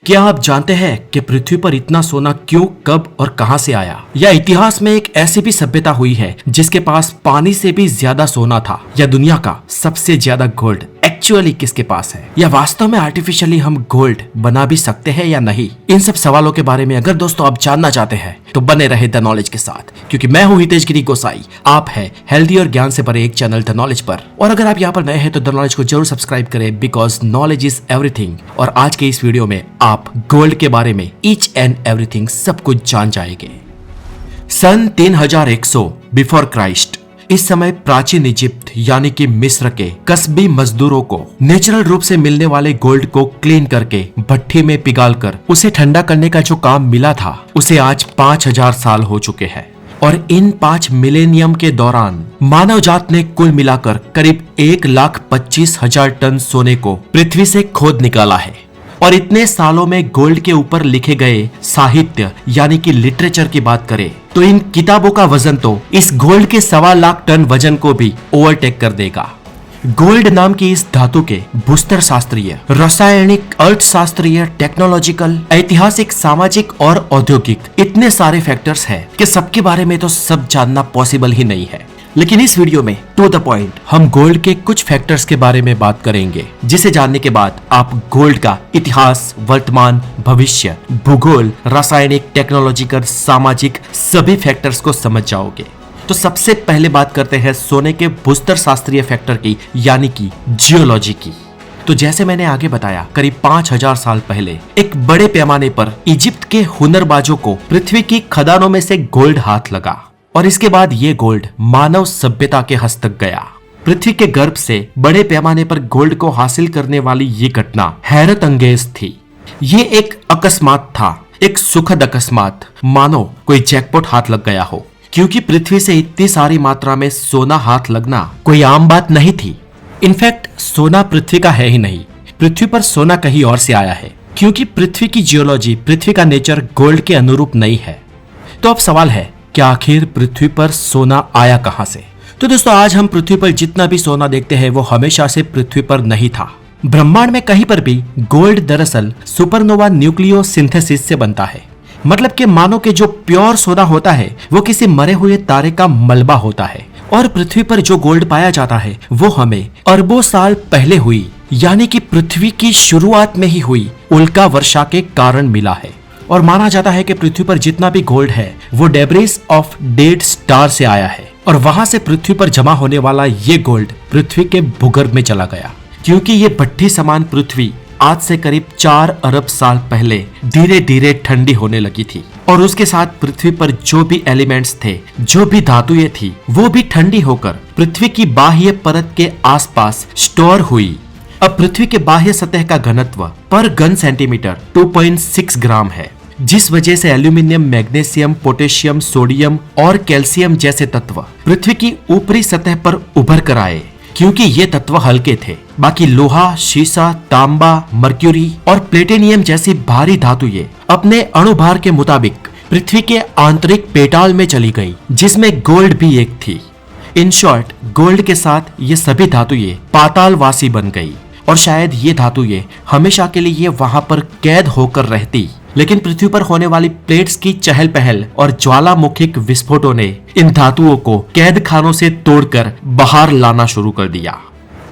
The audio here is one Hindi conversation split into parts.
क्या आप जानते हैं कि पृथ्वी पर इतना सोना क्यों, कब और कहां से आया? या इतिहास में एक ऐसी भी सभ्यता हुई है जिसके पास पानी से भी ज्यादा सोना था? या दुनिया का सबसे ज्यादा गोल्ड एक्चुअली किसके पास है? या वास्तव में आर्टिफिशियली हम गोल्ड बना भी सकते हैं या नहीं? इन सब सवालों के बारे में अगर दोस्तों आप जानना चाहते हैं तो बने रहे द नॉलेज के साथ, क्योंकि मैं हूं हितेश गिरी गोसाई। आप है हेल्दी और ज्ञान से भरे एक चैनल द नॉलेज पर। और अगर आप यहाँ पर नए हैं तो द नॉलेज को जरूर सब्सक्राइब करें, बिकॉज नॉलेज इज एवरीथिंग। और आज के इस वीडियो में आप गोल्ड के बारे में ईच एंड एवरीथिंग सब कुछ जान जाएंगे। सन 3100 बिफोर क्राइस्ट, इस समय प्राचीन इजिप्ट यानी कि मिस्र के कस्बी मजदूरों को नेचुरल रूप से मिलने वाले गोल्ड को क्लीन करके भट्टी में पिघालकर उसे ठंडा करने का जो काम मिला था, उसे आज 5000 साल हो चुके हैं। और इन 5 मिलेनियम के दौरान मानव जात ने कुल मिलाकर करीब 1,25,000 टन सोने को पृथ्वी से खोद निकाला है। और इतने सालों में गोल्ड के ऊपर लिखे गए साहित्य यानी कि लिटरेचर की बात करें तो इन किताबों का वजन तो इस गोल्ड के 1.25 लाख टन वजन को भी ओवरटेक कर देगा। गोल्ड नाम की इस धातु के भूस्तर शास्त्रीय, रासायनिक, अर्थशास्त्रीय, टेक्नोलॉजिकल, ऐतिहासिक, सामाजिक और औद्योगिक इतने सारे फैक्टर्स हैं कि सबके बारे में तो सब जानना पॉसिबल ही नहीं है। लेकिन इस वीडियो में टू द पॉइंट हम गोल्ड के कुछ फैक्टर्स के बारे में बात करेंगे, जिसे जानने के बाद आप गोल्ड का इतिहास, वर्तमान, भविष्य, भूगोल, रासायनिक, टेक्नोलॉजिकल, सामाजिक सभी फैक्टर्स को समझ जाओगे। तो सबसे पहले बात करते हैं सोने के भूस्तर शास्त्रीय फैक्टर की, यानी कि जियोलॉजी की। तो जैसे मैंने आगे बताया, करीब 5000 साल पहले एक बड़े पैमाने पर इजिप्ट के हुनरबाजों को पृथ्वी की खदानों में से गोल्ड हाथ लगा और इसके बाद ये गोल्ड मानव सभ्यता के हस्तक गया। पृथ्वी के गर्भ से बड़े पैमाने पर गोल्ड को हासिल करने वाली ये घटना हैरत अंगेज थी। ये एक अकस्मात था, एक सुखद अकस्मात, मानो कोई जैकपॉट हाथ लग गया हो। क्योंकि पृथ्वी से इतनी सारी मात्रा में सोना हाथ लगना कोई आम बात नहीं थी। इनफैक्ट सोना पृथ्वी का है ही नहीं, पृथ्वी पर सोना कहीं और से आया है। क्योंकि पृथ्वी की जियोलॉजी, पृथ्वी का नेचर गोल्ड के अनुरूप नहीं है। तो अब सवाल है कि आखिर पृथ्वी पर सोना आया कहां से? तो दोस्तों, आज हम पृथ्वी पर जितना भी सोना देखते हैं वो हमेशा से पृथ्वी पर नहीं था। ब्रह्मांड में कहीं पर भी गोल्ड दरअसल सुपरनोवा न्यूक्लियो सिंथेसिस से बनता है। मतलब कि मानो कि जो प्योर सोना होता है वो किसी मरे हुए तारे का मलबा होता है। और पृथ्वी पर जो गोल्ड पाया जाता है वो हमें अरबों साल पहले हुई, यानी कि पृथ्वी की शुरुआत में ही हुई उल्का वर्षा के कारण मिला है। और माना जाता है कि पृथ्वी पर जितना भी गोल्ड है वो डेब्रिस ऑफ डेड स्टार से आया है। और वहां से पृथ्वी पर जमा होने वाला ये गोल्ड पृथ्वी के भूगर्भ में चला गया। क्योंकि ये भट्टी समान पृथ्वी आज से करीब 4 अरब साल पहले धीरे धीरे ठंडी होने लगी थी। और उसके साथ पृथ्वी पर जो भी एलिमेंट्स थे, जो भी धातुएं थी, वो भी ठंडी होकर पृथ्वी की बाह्य परत के आसपास स्टोर हुई। अब पृथ्वी के बाह्य सतह का घनत्व पर घन सेंटीमीटर 2.6 ग्राम है, जिस वजह से एल्यूमिनियम, मैग्नीशियम, पोटेशियम, सोडियम और कैल्शियम जैसे तत्व पृथ्वी की ऊपरी सतह पर उभर कर आए। क्योंकि ये तत्व हल्के थे, बाकी लोहा, शीशा, तांबा, मर्क्यूरी और प्लेटिनियम जैसी भारी धातुएं अपने अणुभार के मुताबिक पृथ्वी के आंतरिक पेटाल में चली गई, जिसमें गोल्ड भी एक थी। इन शॉर्ट, गोल्ड के साथ ये सभी धातुएं पातालवासी बन गई। और शायद ये धातुएं हमेशा के लिए वहां पर कैद होकर रहती। लेकिन पृथ्वी पर होने वाली प्लेट्स की चहल पहल और ज्वालामुखिक विस्फोटों ने इन धातुओं को कैद खानों से तोड़कर बाहर लाना शुरू कर दिया।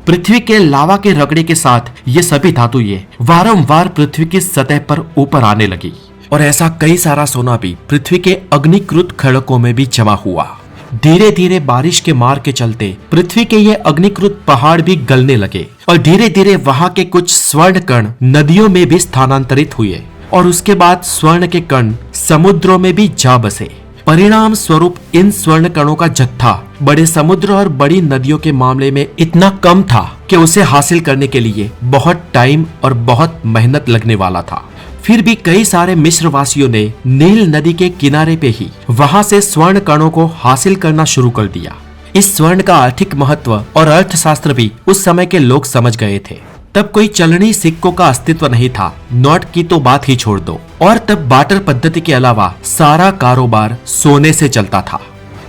पृथ्वी के लावा के रगड़े के साथ ये सभी धातुएं वारंवार पृथ्वी की सतह पर ऊपर आने लगी। और ऐसा कई सारा सोना भी पृथ्वी के अग्निकृत खड़कों में भी जमा हुआ। धीरे धीरे बारिश के मार के चलते पृथ्वी के ये अग्निकृत पहाड़ भी गलने लगे। और धीरे धीरे वहां के कुछ स्वर्ण कण नदियों में भी स्थानांतरित हुए। और उसके बाद स्वर्ण के कण समुद्रों में भी जा बसे। परिणाम स्वरूप इन स्वर्ण कणों का जत्था बड़े समुद्र और बड़ी नदियों के मामले में इतना कम था कि उसे हासिल करने के लिए बहुत टाइम और बहुत मेहनत लगने वाला था। फिर भी कई सारे मिस्र वासियों ने नील नदी के किनारे पे ही वहां से स्वर्ण कणों को हासिल करना शुरू कर दिया। इस स्वर्ण का आर्थिक महत्व और अर्थशास्त्र भी उस समय के लोग समझ गए थे। तब कोई चलनी सिक्कों का अस्तित्व नहीं था, नोट की तो बात ही छोड़ दो। और तब बार्टर पद्धति के अलावा सारा कारोबार सोने से चलता था।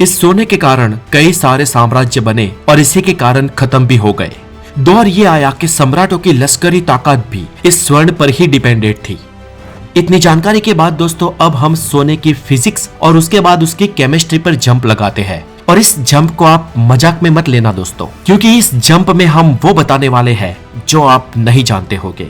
इस सोने के कारण कई सारे साम्राज्य बने और इसी के कारण खत्म भी हो गए। दौर ये आया कि सम्राटों की लश्करी ताकत भी इस स्वर्ण पर ही डिपेंडेंट थी। इतनी जानकारी के बाद दोस्तों अब हम सोने की फिजिक्स और उसके बाद उसकी केमिस्ट्री पर जंप लगाते हैं। और इस जंप को आप मजाक में मत लेना दोस्तों, क्योंकि इस जंप में हम वो बताने वाले हैं जो आप नहीं जानते होंगे।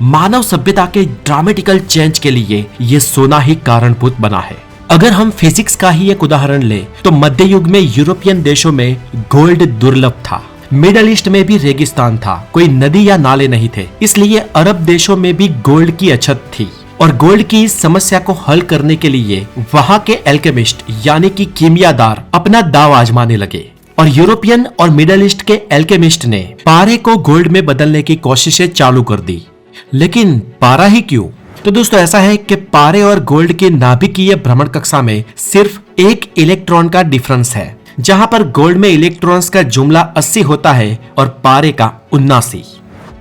मानव सभ्यता के ड्रामेटिकल चेंज के लिए ये सोना ही कारणभूत बना है। अगर हम फिजिक्स का ही एक उदाहरण ले तो मध्य युग में यूरोपियन देशों में गोल्ड दुर्लभ था। मिडल ईस्ट में भी रेगिस्तान था, कोई नदी या नाले नहीं थे, इसलिए अरब देशों में भी गोल्ड की अछत थी। और गोल्ड की इस समस्या को हल करने के लिए वहां के एल्केमिस्ट यानी कि कीमियादार अपना दाव आजमाने लगे। और यूरोपियन और मिडल ईस्ट के एल्केमिस्ट ने पारे को गोल्ड में बदलने की कोशिशें चालू कर दी। लेकिन पारा ही क्यों? तो दोस्तों ऐसा है कि पारे और गोल्ड की नाभिकीय भ्रमण कक्षा में सिर्फ एक इलेक्ट्रॉन का डिफरेंस है। जहां पर गोल्ड में इलेक्ट्रॉन्स का जुमला 80 होता है और पारे का 79।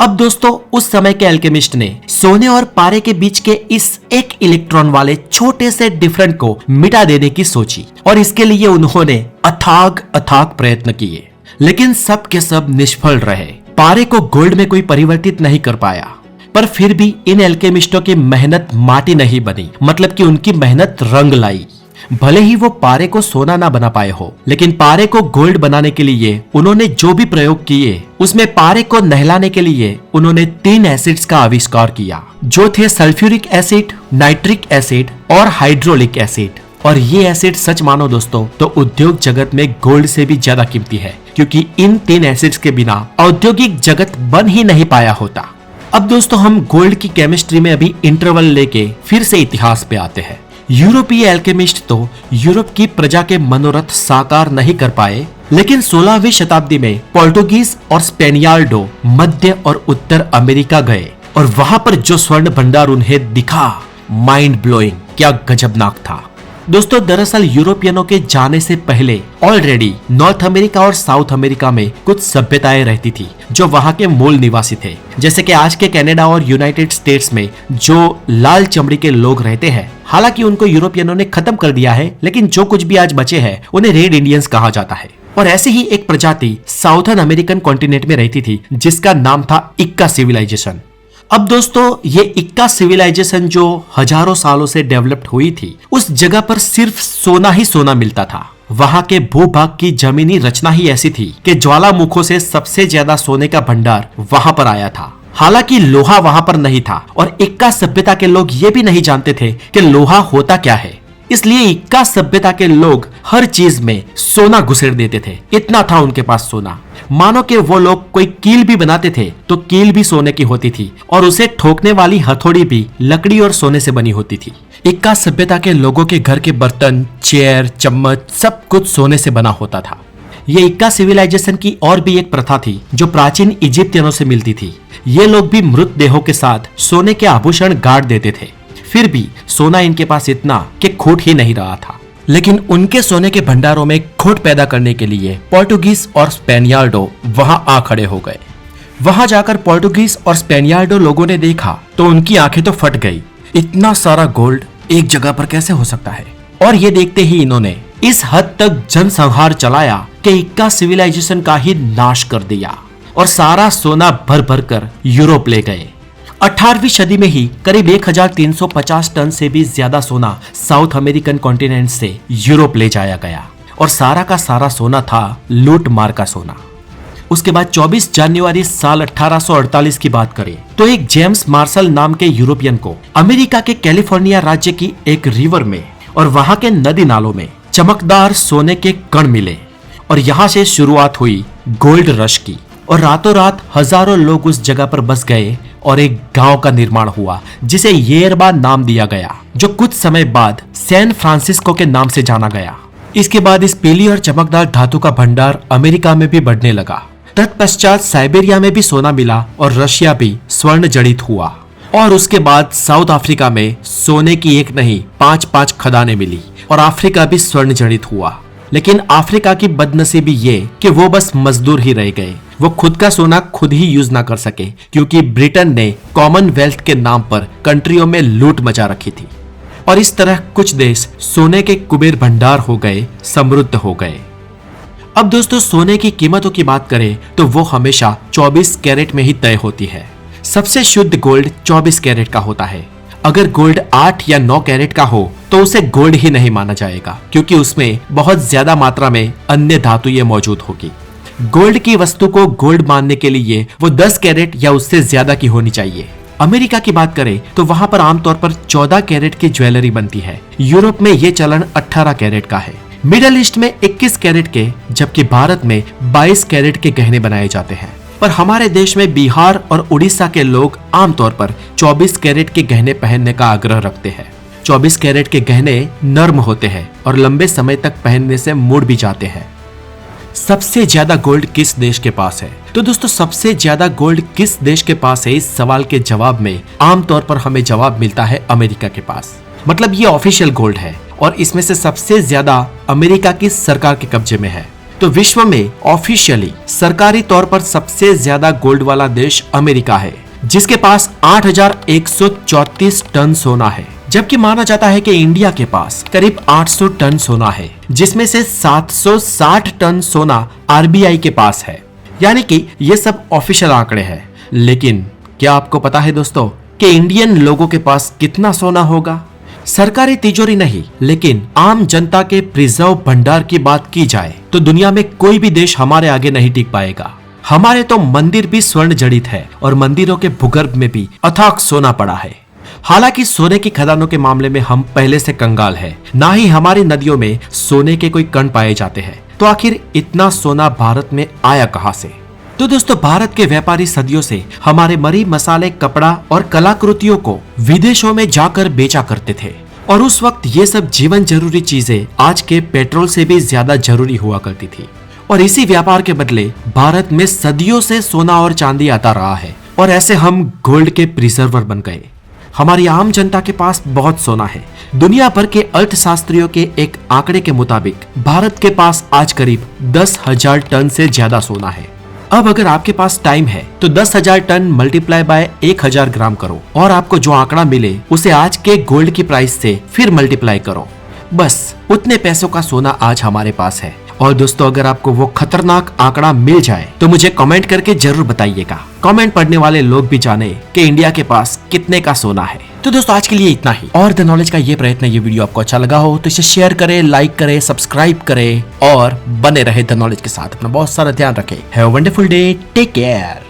अब दोस्तों उस समय के अल्केमिस्ट ने सोने और पारे के बीच के इस एक इलेक्ट्रॉन वाले छोटे से डिफरेंट को मिटा देने की सोची और इसके लिए उन्होंने अथाग प्रयत्न किए, लेकिन सब के सब निष्फल रहे। पारे को गोल्ड में कोई परिवर्तित नहीं कर पाया। पर फिर भी इन एल्केमिस्टों की मेहनत माटी नहीं बनी, मतलब कि उनकी मेहनत रंग लाई। भले ही वो पारे को सोना ना बना पाए हो, लेकिन पारे को गोल्ड बनाने के लिए उन्होंने जो भी प्रयोग किए उसमें पारे को नहलाने के लिए उन्होंने 3 एसिड्स का आविष्कार किया, जो थे सल्फ्यूरिक एसिड, नाइट्रिक एसिड और हाइड्रोलिक एसिड। और ये एसिड सच मानो दोस्तों तो उद्योग जगत में गोल्ड से भी ज्यादा कीमती है, क्योंकि इन 3 एसिड्स के बिना औद्योगिक जगत बन ही नहीं पाया होता। अब दोस्तों हम गोल्ड की केमिस्ट्री में अभी इंटरवल लेके फिर से इतिहास पे आते हैं। यूरोपीय एल्केमिस्ट तो यूरोप की प्रजा के मनोरथ साकार नहीं कर पाए, लेकिन 16वीं शताब्दी में पोर्टुगीज और स्पेनियाल्डो मध्य और उत्तर अमेरिका गए और वहां पर जो स्वर्ण भंडार उन्हें दिखा, माइंड ब्लोइंग, क्या गजबनाक था। दोस्तों दरअसल यूरोपियनों के जाने से पहले ऑलरेडी नॉर्थ अमेरिका और साउथ अमेरिका में कुछ सभ्यताएं रहती थी जो वहां के मूल निवासी थे। जैसे कि आज के कनाडा और यूनाइटेड स्टेट्स में जो लाल चमड़ी के लोग रहते हैं, हालांकि उनको यूरोपियनों ने खत्म कर दिया है, लेकिन जो कुछ भी आज बचे हैं उन्हें रेड इंडियंस कहा जाता है। और ऐसे ही एक प्रजाति साउथर्न अमेरिकन कॉन्टिनेंट में रहती थी जिसका नाम था इक्का सिविलाइजेशन। अब दोस्तों ये इक्का सिविलाइजेशन जो हजारों सालों से डेवलप्ड हुई थी, उस जगह पर सिर्फ सोना ही सोना मिलता था। वहां के भूभाग की जमीनी रचना ही ऐसी थी कि ज्वालामुखों से सबसे ज्यादा सोने का भंडार वहां पर आया था। हालांकि लोहा वहां पर नहीं था और इक्का सभ्यता के लोग ये भी नहीं जानते थे कि लोहा होता क्या है, इसलिए इक्का सभ्यता के लोग हर चीज में सोना घुसेड़ देते थे। इतना था उनके पास सोना, मानो कि वो लोग कोई कील भी बनाते थे तो कील भी सोने की होती थी और उसे ठोकने वाली हथौड़ी भी लकड़ी और सोने से बनी होती थी। इक्का सभ्यता के लोगों के घर के बर्तन, चेयर, चम्मच सब कुछ सोने से बना होता था। ये इक्का सिविलाइजेशन की और भी एक प्रथा थी जो प्राचीन इजिप्तियनों से मिलती थी। ये लोग भी मृत देहों के साथ सोने के आभूषण गाड़ देते थे, फिर भी सोना इनके पास इतना कि खोट ही नहीं रहा था। लेकिन उनके सोने के भंडारों में खोट पैदा करने के लिए पोर्टुगीज और स्पेनियाल्डो वहां आ खड़े हो गए। वहां जाकर पोर्टुगीज और स्पेनियाल्डो लोगों ने देखा तो उनकी आंखें तो फट गई। इतना सारा गोल्ड एक जगह पर कैसे हो सकता है? और ये देखते ही इन्होंने इस हद तक जनसंहार चलाया कि इक्का सिविलाइजेशन का ही नाश कर दिया और सारा सोना भर भर कर यूरोप ले गए। 18वीं सदी में ही करीब 1350 टन से भी ज्यादा सोना साउथ अमेरिकन कॉन्टिनेंट से यूरोप ले जाया गया और सारा का सारा सोना था लूट मार का सोना। उसके बाद 24 जनवरी साल 1848 की बात करें तो एक जेम्स मार्शल नाम के यूरोपियन को अमेरिका के कैलिफोर्निया राज्य की एक रिवर में और वहां के नदी नालों में चमकदार सोने के कण मिले और यहाँ से शुरुआत हुई गोल्ड रश की। और रातों रात हजारों लोग उस जगह पर बस गए और एक गांव का निर्माण हुआ जिसे येरबा नाम दिया गया, जो कुछ समय बाद सैन फ्रांसिस्को के नाम से जाना गया। इसके बाद इस पीली और चमकदार धातु का भंडार अमेरिका में भी बढ़ने लगा। तत्पश्चात साइबेरिया में भी सोना मिला और रशिया भी स्वर्ण जड़ित हुआ। और उसके बाद साउथ अफ्रीका में सोने की एक नहीं 5-5 खदानें मिली और अफ्रीका भी स्वर्ण जड़ित हुआ। लेकिन अफ्रीका की बदनसीबी ये कि वो बस मजदूर ही रह गए। वो खुद का सोना खुद ही यूज ना कर सके क्योंकि ब्रिटेन ने कॉमनवेल्थ के नाम पर कंट्रियों में लूट मचा रखी थी। और इस तरह कुछ देश सोने के कुबेर भंडार हो गए, समृद्ध हो गए। अब दोस्तों सोने की कीमतों की बात करें तो वो हमेशा 24 कैरेट में ही तय होती है। सबसे शुद्ध गोल्ड 24 कैरेट का होता है। अगर गोल्ड 8 या 9 कैरेट का हो तो उसे गोल्ड ही नहीं माना जाएगा, क्योंकि उसमें बहुत ज्यादा मात्रा में अन्य धातुएं मौजूद होगी। गोल्ड की वस्तु को गोल्ड मानने के लिए वो 10 कैरेट या उससे ज्यादा की होनी चाहिए। अमेरिका की बात करें तो वहाँ पर आमतौर पर 14 कैरेट की ज्वेलरी बनती है। यूरोप में ये चलन 18 कैरेट का है। मिडल ईस्ट में 21 कैरेट के, जबकि भारत में 22 कैरेट के गहने बनाए जाते हैं। पर हमारे देश में बिहार और उड़ीसा के लोग आमतौर पर 24 कैरेट के गहने पहनने का आग्रह रखते हैं। 24 कैरेट के गहने नर्म होते हैं और लंबे समय तक पहनने से मुड़ भी जाते हैं। सबसे ज्यादा गोल्ड किस देश के पास है? तो दोस्तों, सबसे ज्यादा गोल्ड किस देश के पास है, इस सवाल के जवाब में आमतौर पर हमें जवाब मिलता है अमेरिका के पास। मतलब ये ऑफिशियल गोल्ड है और इसमें से सबसे ज्यादा अमेरिका की सरकार के कब्जे में है। तो विश्व में ऑफिशियली सरकारी तौर पर सबसे ज्यादा गोल्ड वाला देश अमेरिका है, जिसके पास 8,134 टन सोना है। जबकि माना जाता है कि इंडिया के पास करीब 800 टन सोना है, जिसमें से 760 टन सोना आरबीआई के पास है। यानी कि ये सब ऑफिशियल आंकड़े हैं। लेकिन क्या आपको पता है दोस्तों कि इंडियन लोगों के पास कितना सोना होगा? सरकारी तिजोरी नहीं, लेकिन आम जनता के प्रिजर्व भंडार की बात की जाए तो दुनिया में कोई भी देश हमारे आगे नहीं टिक पाएगा। हमारे तो मंदिर भी स्वर्ण जड़ित है और मंदिरों के भूगर्भ में भी अथाक सोना पड़ा है। हालांकि सोने की खदानों के मामले में हम पहले से कंगाल हैं, ना ही हमारी नदियों में सोने के कोई कण पाए जाते हैं। तो आखिर इतना सोना भारत में आया कहां से? तो दोस्तों, भारत के व्यापारी सदियों से हमारे मरी मसाले, कपड़ा और कलाकृतियों को विदेशों में जाकर बेचा करते थे और उस वक्त ये सब जीवन जरूरी चीजें आज के पेट्रोल से भी ज्यादा जरूरी हुआ करती थी। और इसी व्यापार के बदले भारत में सदियों से सोना और चांदी आता रहा है और ऐसे हम गोल्ड के प्रिजर्वर बन गए। हमारी आम जनता के पास बहुत सोना है। दुनिया भर के अर्थशास्त्रियों के एक आंकड़े के मुताबिक भारत के पास आज करीब 10,000 टन से ज्यादा सोना है। अब अगर आपके पास टाइम है तो 10,000 टन मल्टीप्लाई बाय 1,000 ग्राम करो और आपको जो आंकड़ा मिले उसे आज के गोल्ड की प्राइस से फिर मल्टीप्लाई करो। बस उतने पैसों का सोना आज हमारे पास है। और दोस्तों, अगर आपको वो खतरनाक आंकड़ा मिल जाए तो मुझे कमेंट करके जरूर बताइएगा। कमेंट पढ़ने वाले लोग भी जाने कि इंडिया के पास कितने का सोना है। तो दोस्तों, आज के लिए इतना ही। और द नॉलेज का ये प्रयत्न, ये वीडियो आपको अच्छा लगा हो तो इसे शेयर करें, लाइक करें, सब्सक्राइब करें और बने रहे द नॉलेज के साथ। अपना बहुत सारा ध्यान रखें। Have a wonderful day, take care.